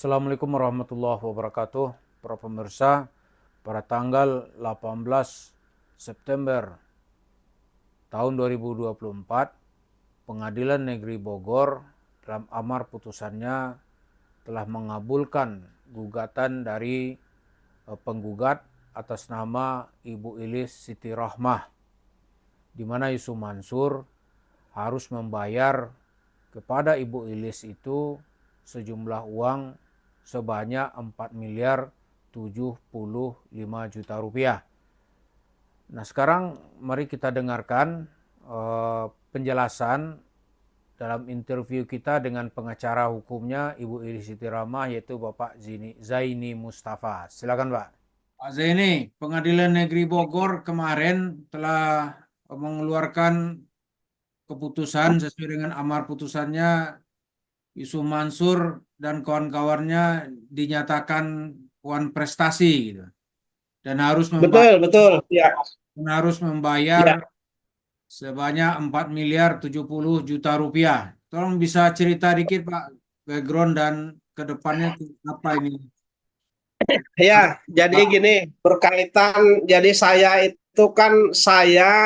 Assalamualaikum warahmatullahi wabarakatuh. Para pemirsa, pada tanggal 18 September tahun 2024, Pengadilan Negeri Bogor dalam amar putusannya telah mengabulkan gugatan dari penggugat atas nama Ibu Ilis Siti Rohmah, di mana Yusuf Mansur harus membayar kepada Ibu Ilis itu sejumlah uang sebanyak 4.075 juta rupiah. Nah, sekarang mari kita dengarkan penjelasan dalam interview kita dengan pengacara hukumnya Ibu Ilis Siti Rohmah, yaitu Bapak Zaini Mustafa. Silakan, Pak. Pak Zaini, Pengadilan Negeri Bogor kemarin telah mengeluarkan keputusan sesuai dengan amar putusannya. Yusuf Mansur dan kawan-kawannya dinyatakan puan prestasi gitu, dan harus membayar Betul, ya. membayar sebanyak 4.070 juta rupiah. Tolong bisa cerita dikit, Pak, background dan kedepannya apa ini? Ya, jadi gini, berkaitan, jadi saya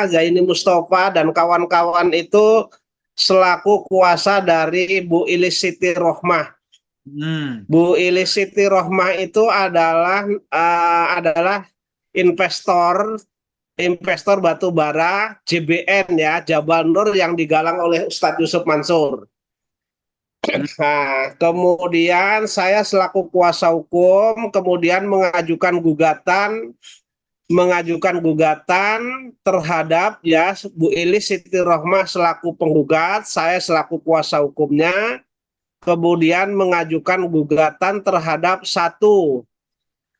Zaini Mustafa dan kawan-kawan itu selaku kuasa dari Bu Ilis Siti Rohmah. Bu Ilis Siti Rohmah itu adalah investor batu bara JBN, ya, Jabal Nur, yang digalang oleh Ustadz Yusuf Mansur. Nah, kemudian saya selaku kuasa hukum kemudian mengajukan gugatan terhadap, ya, Bu Ilis Siti Rohmah selaku penggugat, saya selaku kuasa hukumnya, kemudian mengajukan gugatan terhadap satu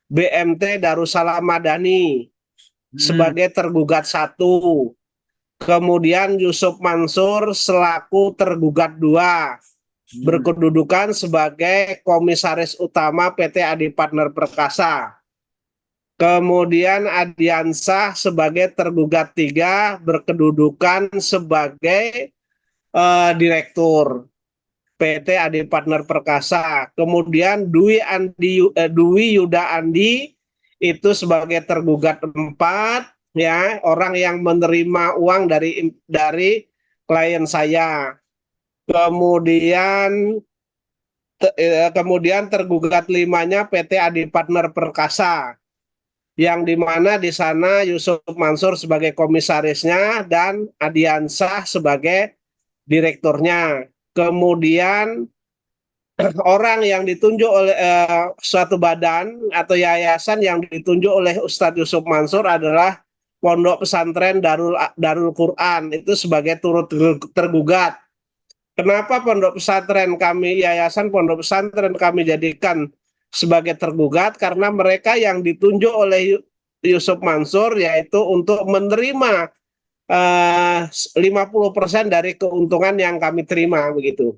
BMT Darussalam Madani sebagai tergugat satu, kemudian Yusuf Mansur selaku tergugat dua, berkedudukan sebagai komisaris utama PT Adi Partner Perkasa. Kemudian Adiansah sebagai tergugat tiga, berkedudukan sebagai direktur PT Adi Partner Perkasa. Kemudian Dwi Yuda Andi itu sebagai tergugat empat, ya, orang yang menerima uang dari klien saya. Kemudian tergugat limanya PT Adi Partner Perkasa, yang dimana di sana Yusuf Mansur sebagai komisarisnya dan Adiansah sebagai direkturnya. Kemudian orang yang ditunjuk oleh suatu badan atau yayasan yang ditunjuk oleh Ustadz Yusuf Mansur adalah Pondok Pesantren Darul Quran, itu sebagai turut tergugat. Kenapa yayasan pondok pesantren kami jadikan sebagai tergugat? Karena mereka yang ditunjuk oleh Yusuf Mansur yaitu untuk menerima 50% dari keuntungan yang kami terima, begitu.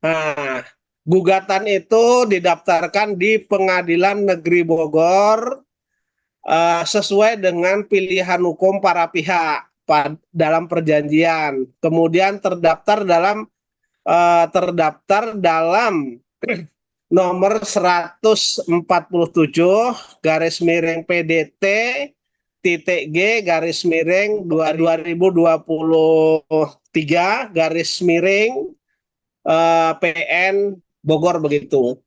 Nah, gugatan itu didaftarkan di Pengadilan Negeri Bogor sesuai dengan pilihan hukum para pihak dalam perjanjian. Kemudian terdaftar dalam nomor 147 garis miring PDT titik G garis miring 2023 garis miring PN Bogor, begitu.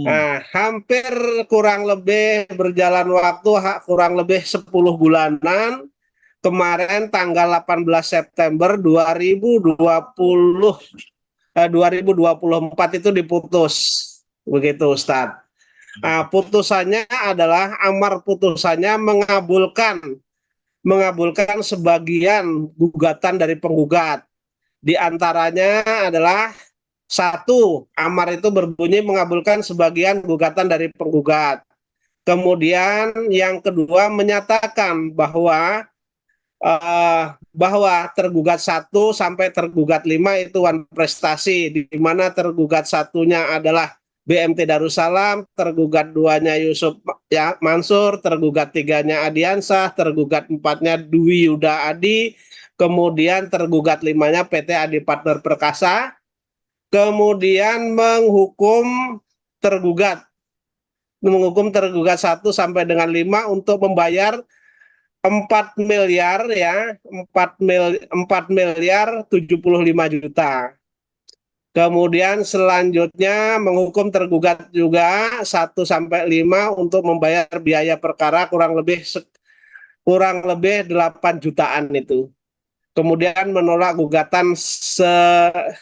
Nah, hampir kurang lebih berjalan waktu kurang lebih 10 bulanan. Kemarin tanggal 18 September 2024 itu diputus, begitu, Ustadz. Nah, putusannya adalah amar putusannya mengabulkan sebagian gugatan dari penggugat. Di antaranya adalah satu, amar itu berbunyi mengabulkan sebagian gugatan dari penggugat. Kemudian yang kedua menyatakan bahwa tergugat 1 sampai tergugat 5 itu wan prestasi, di mana tergugat satunya adalah BMT Darussalam, tergugat 2-nya Yusuf Mansur, tergugat 3-nya Adiansah, tergugat 4-nya Dwi Yuda Adi, kemudian tergugat 5-nya PT Adi Partner Perkasa. kemudian menghukum tergugat 1 sampai dengan 5 untuk membayar 4 miliar ya, 4 miliar 75 juta. Kemudian selanjutnya menghukum tergugat juga 1 sampai 5 untuk membayar biaya perkara kurang lebih 8 jutaan itu. Kemudian menolak gugatan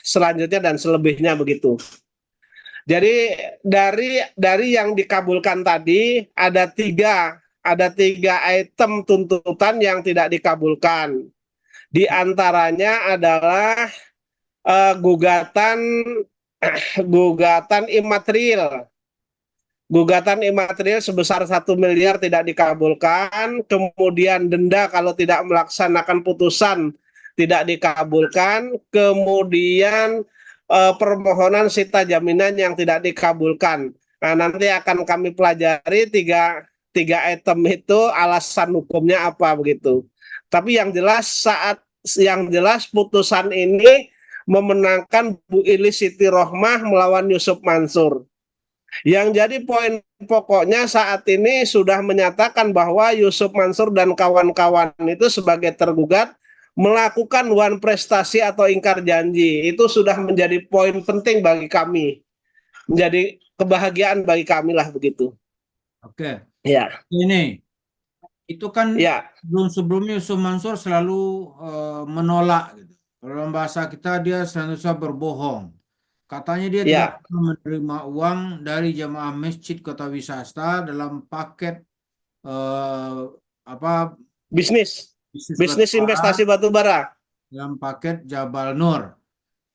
selanjutnya dan selebihnya begitu. Jadi dari yang dikabulkan tadi ada tiga item tuntutan yang tidak dikabulkan. Di antaranya adalah gugatan imaterial. Gugatan imaterial sebesar 1 miliar tidak dikabulkan, kemudian denda kalau tidak melaksanakan putusan tidak dikabulkan, kemudian permohonan sita jaminan yang tidak dikabulkan. Nah, nanti akan kami pelajari tiga item itu alasan hukumnya apa begitu. Tapi yang jelas putusan ini memenangkan Bu Ilis Siti Rohmah melawan Yusuf Mansur. Yang jadi poin pokoknya saat ini sudah menyatakan bahwa Yusuf Mansur dan kawan-kawan itu sebagai tergugat melakukan wan prestasi atau ingkar janji. Itu sudah menjadi poin penting bagi kami. Menjadi kebahagiaan bagi kami lah begitu. Oke. Ya. Ini itu kan Ya. sebelumnya Yusuf Mansur selalu menolak gitu. Dalam bahasa kita dia senantiasa berbohong. Katanya dia tidak Ya. pernah menerima uang dari jemaah masjid Kota Wisasta dalam paket Bisnis batubara, investasi batubara. dalam paket Jabal Nur.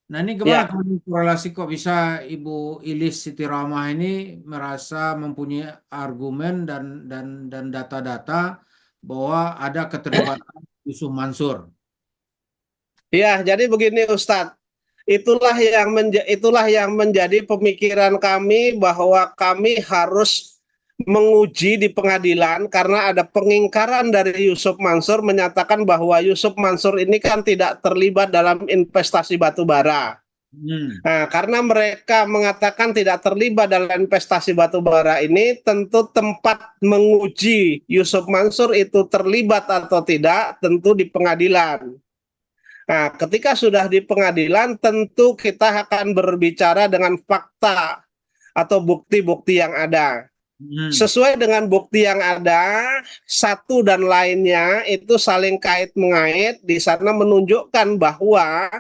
Nah, ini Ya. gimana kalau korelasi kok bisa Ibu Ilis Siti Rohmah ini merasa mempunyai argumen dan data-data bahwa ada keterlibatan Yusuf Mansur? Ya, jadi begini Ustadz. Itulah yang menjadi pemikiran kami bahwa kami harus menguji di pengadilan karena ada pengingkaran dari Yusuf Mansur menyatakan bahwa Yusuf Mansur ini kan tidak terlibat dalam investasi batubara. Nah, karena mereka mengatakan tidak terlibat dalam investasi batubara ini, tentu tempat menguji Yusuf Mansur itu terlibat atau tidak tentu di pengadilan. Nah, ketika sudah di pengadilan, tentu kita akan berbicara dengan fakta atau bukti-bukti yang ada. Sesuai dengan bukti yang ada, satu dan lainnya itu saling kait-mengait, di sana menunjukkan bahwa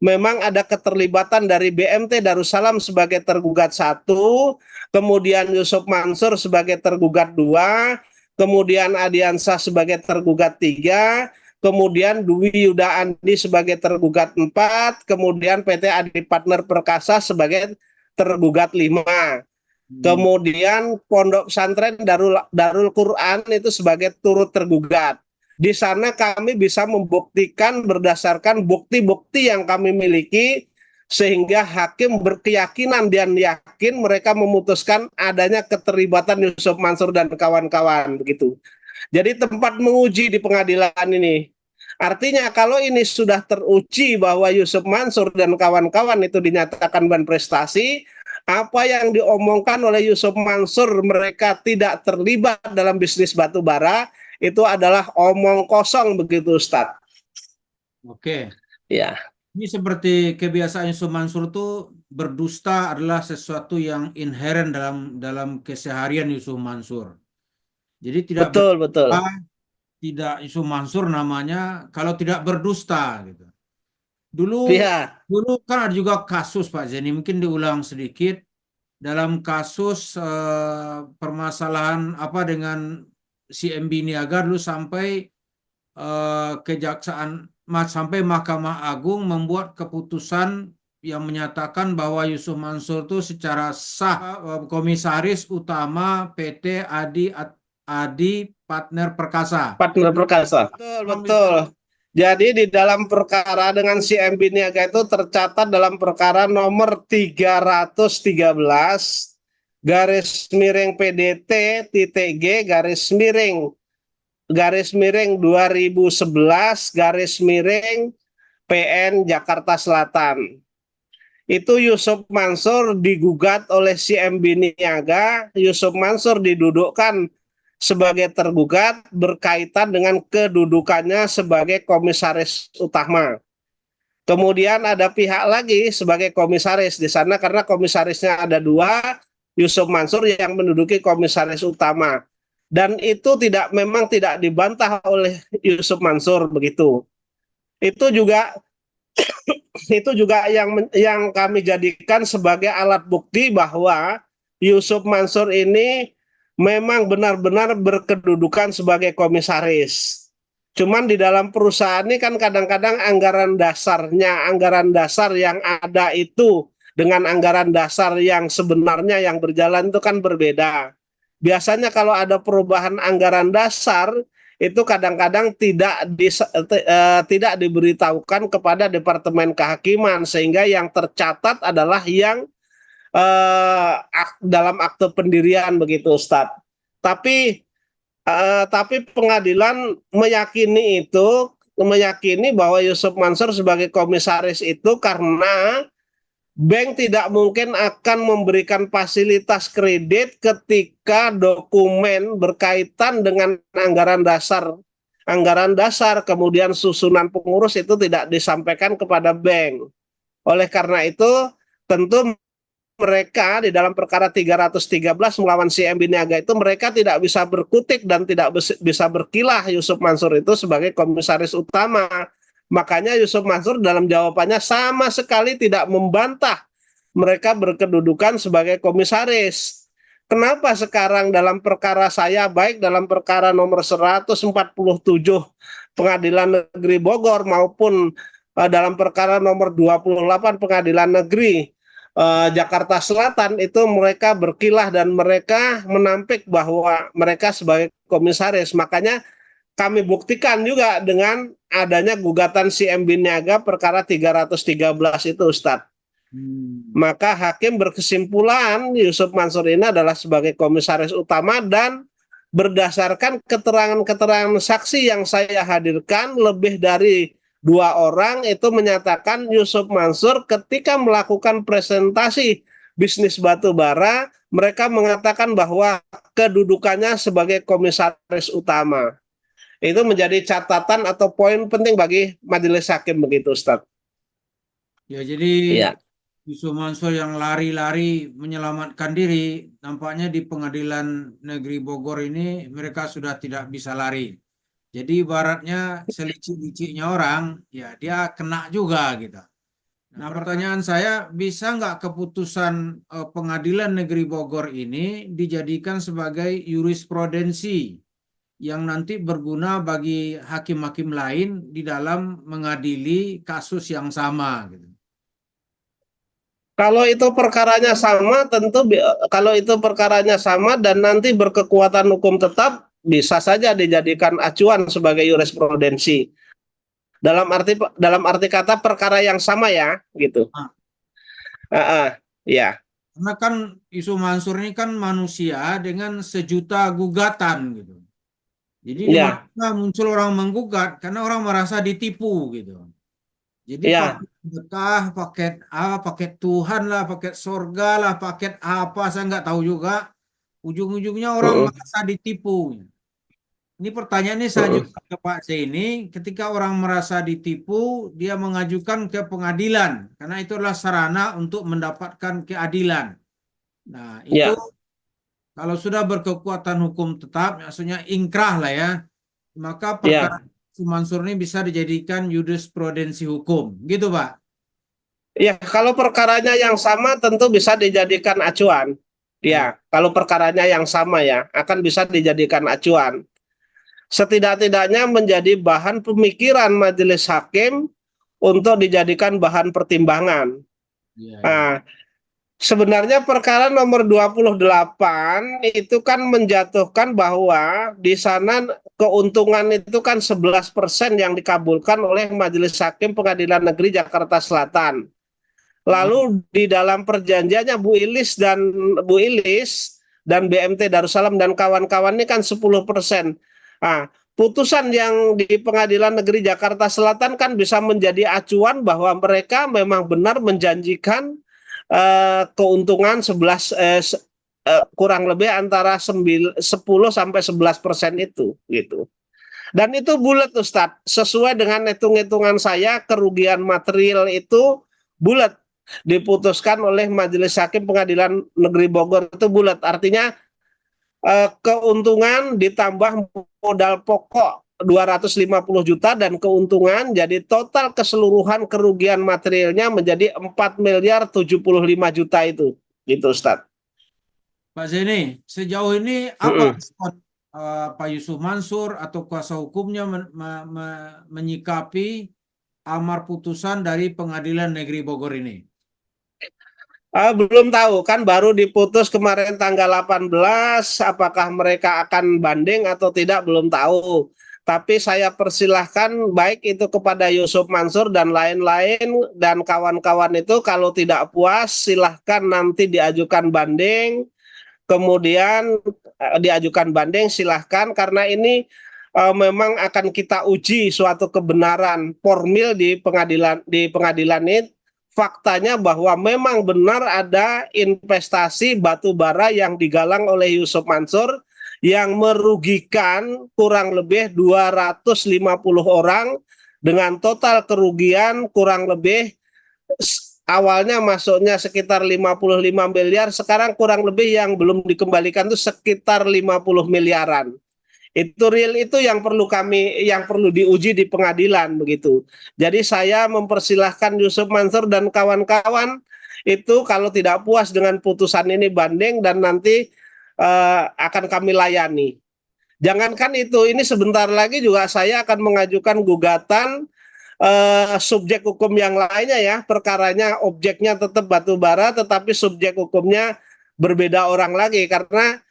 memang ada keterlibatan dari BMT Darussalam sebagai tergugat 1, kemudian Yusuf Mansur sebagai tergugat 2, kemudian Adiansah sebagai tergugat 3, kemudian Dwi Yuda Andi sebagai tergugat 4, kemudian PT Adi Partner Perkasa sebagai tergugat 5. Kemudian Pondok Pesantren Darul Quran itu sebagai turut tergugat. Di sana kami bisa membuktikan berdasarkan bukti-bukti yang kami miliki sehingga hakim berkeyakinan dan yakin mereka memutuskan adanya keterlibatan Yusuf Mansur dan kawan-kawan begitu. Jadi tempat menguji di pengadilan ini. Artinya kalau ini sudah teruji bahwa Yusuf Mansur dan kawan-kawan itu dinyatakan berprestasi, apa yang diomongkan oleh Yusuf Mansur mereka tidak terlibat dalam bisnis batubara itu adalah omong kosong begitu Ustadz. Oke. Ya. Ini seperti kebiasaan Yusuf Mansur itu berdusta adalah sesuatu yang inheren dalam keseharian Yusuf Mansur. Jadi tidak betul. Tidak Yusuf Mansur namanya kalau tidak berdusta gitu. Dulu kan ada juga kasus Pak Zeni, mungkin diulang sedikit dalam kasus permasalahan apa dengan CMB Niaga dulu sampai kejaksaan sampai Mahkamah Agung membuat keputusan yang menyatakan bahwa Yusuf Mansur itu secara sah komisaris utama PT Adi Partner Perkasa. Betul. Jadi di dalam perkara dengan CMB Niaga itu tercatat dalam perkara nomor 313 garis miring PDT titik G garis miring 2011 garis miring PN Jakarta Selatan. itu Yusuf Mansur digugat oleh si MB Niaga, Yusuf Mansur didudukkan sebagai tergugat berkaitan dengan kedudukannya sebagai komisaris utama. Kemudian ada pihak lagi sebagai komisaris di sana karena komisarisnya ada dua, Yusuf Mansur yang menduduki komisaris utama. Dan itu memang tidak dibantah oleh Yusuf Mansur begitu. Itu juga yang kami jadikan sebagai alat bukti bahwa Yusuf Mansur ini memang benar-benar berkedudukan sebagai komisaris. Cuman di dalam perusahaan ini kan kadang-kadang anggaran dasar yang ada itu dengan anggaran dasar yang sebenarnya yang berjalan itu kan berbeda. Biasanya kalau ada perubahan anggaran dasar itu kadang-kadang tidak diberitahukan kepada Departemen Kehakiman sehingga yang tercatat adalah yang dalam akte pendirian begitu, Ustadz. Tapi pengadilan meyakini bahwa Yusuf Mansur sebagai komisaris itu karena bank tidak mungkin akan memberikan fasilitas kredit ketika dokumen berkaitan dengan anggaran dasar kemudian susunan pengurus itu tidak disampaikan kepada bank. Oleh karena itu tentu mereka di dalam perkara 313 melawan si MB Niaga itu mereka tidak bisa berkutik dan tidak bisa berkilah Yusuf Mansur itu sebagai komisaris utama. Makanya Yusuf Mansur dalam jawabannya sama sekali tidak membantah mereka berkedudukan sebagai komisaris. Kenapa sekarang dalam perkara saya, baik dalam perkara nomor 147 Pengadilan Negeri Bogor maupun dalam perkara nomor 28 Pengadilan Negeri Jakarta Selatan itu mereka berkilah dan mereka menampik bahwa mereka sebagai komisaris. Makanya kami buktikan juga dengan adanya gugatan si MB Niaga perkara 313 itu, Ustadz. Maka hakim berkesimpulan Yusuf Mansur ini adalah sebagai komisaris utama dan berdasarkan keterangan-keterangan saksi yang saya hadirkan lebih dari 2 orang itu menyatakan Yusuf Mansur ketika melakukan presentasi bisnis batu bara, mereka mengatakan bahwa kedudukannya sebagai komisaris utama. Itu menjadi catatan atau poin penting bagi majelis hakim begitu, Ustadz. Ya, jadi Yusuf Mansur yang lari-lari menyelamatkan diri, nampaknya di Pengadilan Negeri Bogor ini mereka sudah tidak bisa lari. Jadi ibaratnya selicik-liciknya orang, ya dia kena juga gitu. Nah, pertanyaan saya, bisa nggak keputusan Pengadilan Negeri Bogor ini dijadikan sebagai jurisprudensi yang nanti berguna bagi hakim-hakim lain di dalam mengadili kasus yang sama gitu? Kalau itu perkaranya sama, kalau itu perkaranya sama dan nanti berkekuatan hukum tetap, bisa saja dijadikan acuan sebagai jurisprudensi. Dalam arti kata perkara yang sama ya, gitu. Ya. Karena kan Yusuf Mansur ini kan manusia dengan sejuta gugatan gitu. Jadi di mana muncul orang menggugat karena orang merasa ditipu gitu. Jadi paket sedekah, paket Tuhan lah, paket surga lah, paket apa saya nggak tahu juga. Ujung-ujungnya orang merasa ditipu. Ini pertanyaannya saya juga ke Pak Zaini, ketika orang merasa ditipu, dia mengajukan ke pengadilan karena itu adalah sarana untuk mendapatkan keadilan. Nah, itu kalau sudah berkekuatan hukum tetap, maksudnya ingkrah lah ya, maka perkara Yusuf Mansur ini bisa dijadikan jurisprudensi hukum, gitu Pak? Ya, kalau perkaranya yang sama tentu bisa dijadikan acuan. Ya, kalau perkaranya yang sama ya, akan bisa dijadikan acuan. Setidak-tidaknya menjadi bahan pemikiran majelis hakim untuk dijadikan bahan pertimbangan. Nah, sebenarnya perkara nomor 28 itu kan menjatuhkan bahwa di sana keuntungan itu kan 11% yang dikabulkan oleh Majelis Hakim Pengadilan Negeri Jakarta Selatan. Lalu di dalam perjanjiannya Bu Ilis dan BMT Darussalam dan kawan-kawan ini kan 10%. Nah, putusan yang di Pengadilan Negeri Jakarta Selatan kan bisa menjadi acuan bahwa mereka memang benar menjanjikan keuntungan 11 kurang lebih antara 10 sampai 11% itu gitu. Dan itu bulat Ustadz, sesuai dengan hitung-hitungan saya kerugian material itu bulat diputuskan oleh Majelis Hakim Pengadilan Negeri Bogor itu bulat. Artinya keuntungan ditambah modal pokok 250 juta dan keuntungan jadi total keseluruhan kerugian materialnya menjadi 4 miliar 75 juta itu. Gitu Ustadz. Pak Zaini, sejauh ini apa respon Pak Yusuf Mansur atau kuasa hukumnya menyikapi amar putusan dari Pengadilan Negeri Bogor ini? Belum tahu, kan baru diputus kemarin tanggal 18, apakah mereka akan banding atau tidak belum tahu. Tapi saya persilahkan baik itu kepada Yusuf Mansur dan lain-lain dan kawan-kawan itu kalau tidak puas silahkan nanti diajukan banding. Kemudian diajukan banding silahkan karena ini memang akan kita uji suatu kebenaran formil di pengadilan ini. Faktanya bahwa memang benar ada investasi batu bara yang digalang oleh Yusuf Mansur yang merugikan kurang lebih 250 orang dengan total kerugian kurang lebih awalnya masuknya sekitar 55 miliar, sekarang kurang lebih yang belum dikembalikan itu sekitar 50 miliaran. Itu real, itu yang perlu diuji di pengadilan begitu. Jadi saya mempersilahkan Yusuf Mansur dan kawan-kawan itu kalau tidak puas dengan putusan ini banding dan nanti akan kami layani. Jangankan itu, ini sebentar lagi juga saya akan mengajukan gugatan subjek hukum yang lainnya ya. Perkaranya objeknya tetap batu bara tetapi subjek hukumnya berbeda orang lagi karena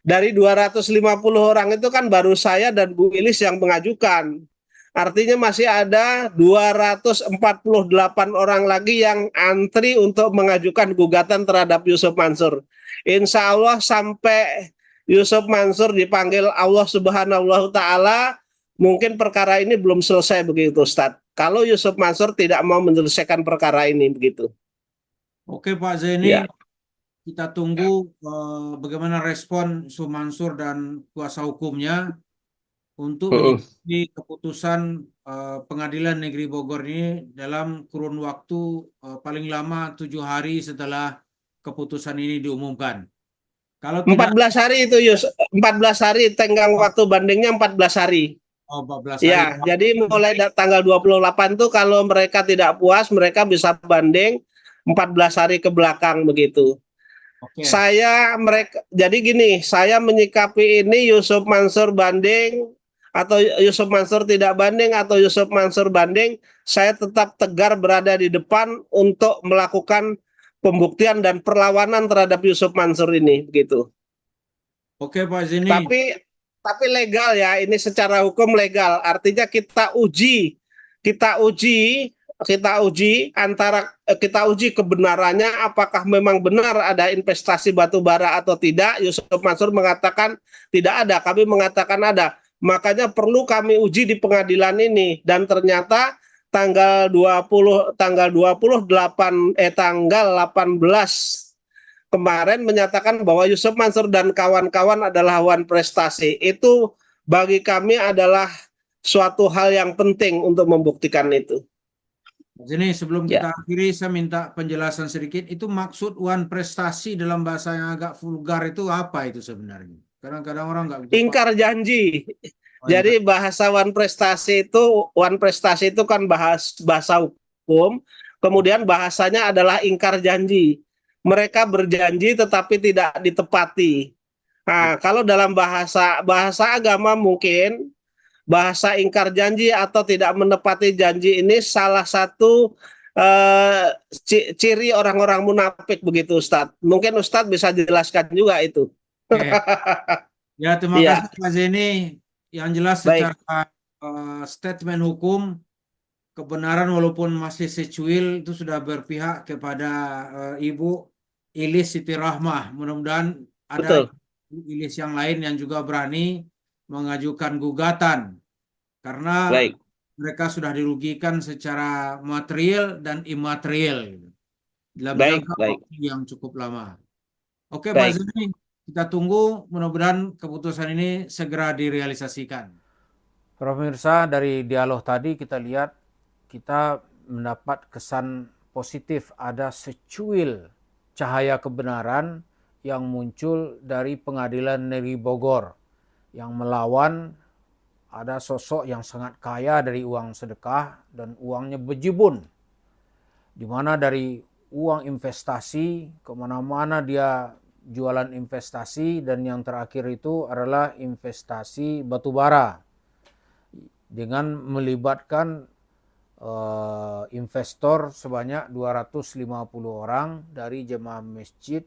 dari 250 orang itu kan baru saya dan Bu Ilis yang mengajukan. Artinya masih ada 248 orang lagi yang antri untuk mengajukan gugatan terhadap Yusuf Mansur. Insya Allah sampai Yusuf Mansur dipanggil Allah Subhanahu wa Ta'ala, mungkin perkara ini belum selesai begitu Ustadz. Kalau Yusuf Mansur tidak mau menyelesaikan perkara ini begitu. Oke Pak Zaini, Ya. kita tunggu bagaimana respon Yusuf Mansur dan kuasa hukumnya untuk menyikapi keputusan Pengadilan Negeri Bogor ini dalam kurun waktu paling lama 7 hari setelah keputusan ini diumumkan. Kalau 14 tidak, hari itu 14 hari tenggang waktu bandingnya 14 hari. 14 hari. Ya, jadi mulai tanggal 28 tuh kalau mereka tidak puas mereka bisa banding 14 hari ke belakang begitu. Oke. Jadi gini, saya menyikapi ini Yusuf Mansur banding atau Yusuf Mansur tidak banding atau Yusuf Mansur banding, saya tetap tegar berada di depan untuk melakukan pembuktian dan perlawanan terhadap Yusuf Mansur ini begitu. Oke Pak Zaini. Tapi legal ya, ini secara hukum legal. Artinya kita uji kita uji kebenarannya apakah memang benar ada investasi batu bara atau tidak. Yusuf Mansur mengatakan tidak ada, kami mengatakan ada. Makanya perlu kami uji di pengadilan ini dan ternyata tanggal 18 kemarin menyatakan bahwa Yusuf Mansur dan kawan-kawan adalah lawan prestasi. Itu bagi kami adalah suatu hal yang penting untuk membuktikan itu. Jadi sebelum kita akhiri, saya minta penjelasan sedikit. Itu maksud wan prestasi dalam bahasa yang agak vulgar itu apa itu sebenarnya? Kadang-kadang orang nggak begitu ingkar janji. Jadi bahasa wan prestasi itu kan bahasa hukum. Kemudian bahasanya adalah ingkar janji. Mereka berjanji tetapi tidak ditepati. Nah, kalau dalam bahasa agama mungkin bahasa ingkar janji atau tidak menepati janji ini salah satu ciri orang-orang munafik begitu Ustadz. Mungkin Ustadz bisa jelaskan juga itu. Ya, terima kasih Pak Zaini. Yang jelas secara statement hukum, kebenaran walaupun masih secuil itu sudah berpihak kepada Ibu Ilis Siti Rahmah. Mudah-mudahan ada Ilis yang lain yang juga berani mengajukan gugatan karena Baik, mereka sudah dirugikan secara material dan imaterial gitu, dalam baik, jangka baik, waktu yang cukup lama. Oke, Pak baik. Zeni, kita tunggu mudah-mudahan keputusan ini segera direalisasikan. Pemirsa, dari dialog tadi kita lihat kita mendapat kesan positif, ada secuil cahaya kebenaran yang muncul dari Pengadilan Negeri Bogor yang melawan ada sosok yang sangat kaya dari uang sedekah dan uangnya bejibun, di mana dari uang investasi kemana-mana dia jualan investasi, dan yang terakhir itu adalah investasi batubara dengan melibatkan investor sebanyak 250 orang dari jemaah masjid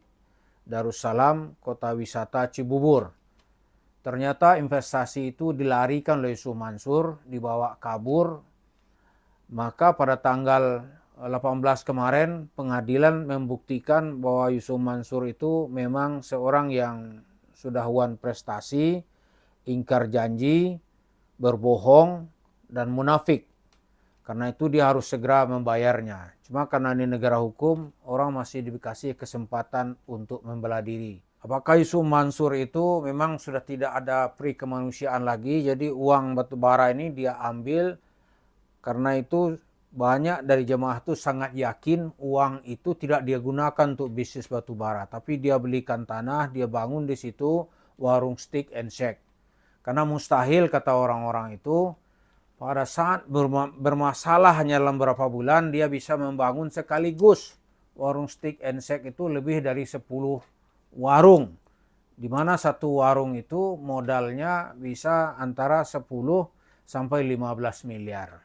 Darussalam Kota Wisata Cibubur. Ternyata investasi itu dilarikan oleh Yusuf Mansur, dibawa kabur. Maka pada tanggal 18 kemarin pengadilan membuktikan bahwa Yusuf Mansur itu memang seorang yang sudah wan prestasi, ingkar janji, berbohong, dan munafik. Karena itu dia harus segera membayarnya. Cuma karena ini negara hukum, orang masih dikasih kesempatan untuk membela diri. Apakah Yusuf Mansur itu memang sudah tidak ada pri kemanusiaan lagi, jadi uang batubara ini dia ambil. Karena itu banyak dari jemaah itu sangat yakin uang itu tidak dia gunakan untuk bisnis batubara, tapi dia belikan tanah, dia bangun di situ warung steak and shake. Karena mustahil, kata orang-orang itu, pada saat bermasalah hanya dalam beberapa bulan dia bisa membangun sekaligus warung steak and shake itu lebih dari 10 warung. Di mana satu warung itu modalnya bisa antara 10 sampai 15 miliar.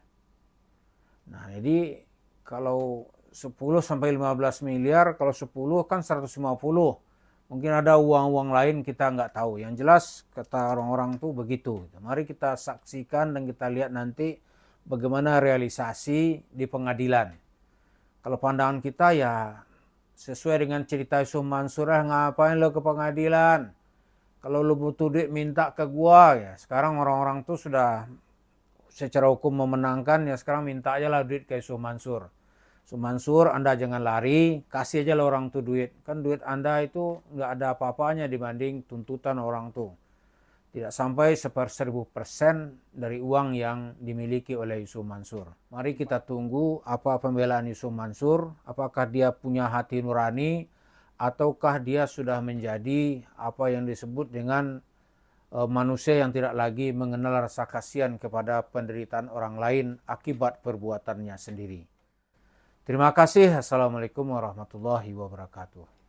Nah, jadi kalau 10 sampai 15 miliar, kalau 10 kan 150. Mungkin ada uang-uang lain kita nggak tahu. Yang jelas kata orang-orang tuh begitu. Mari kita saksikan dan kita lihat nanti bagaimana realisasi di pengadilan. Kalau pandangan kita ya sesuai dengan cerita Yusuf Mansur, ngapain lo ke pengadilan? Kalau lo butuh duit minta ke gua ya. Sekarang orang-orang tuh sudah secara hukum memenangkan, ya sekarang minta aja lah duit ke Yusuf Mansur. Mansur, Anda jangan lari, kasih aja lah orang tuh duit. Kan duit Anda itu nggak ada apa-apanya dibanding tuntutan orang tuh. Tidak sampai 1/1000% dari uang yang dimiliki oleh Yusuf Mansur. Mari kita tunggu apa pembelaan Yusuf Mansur, apakah dia punya hati nurani, ataukah dia sudah menjadi apa yang disebut dengan manusia yang tidak lagi mengenal rasa kasihan kepada penderitaan orang lain akibat perbuatannya sendiri. Terima kasih. Assalamualaikum warahmatullahi wabarakatuh.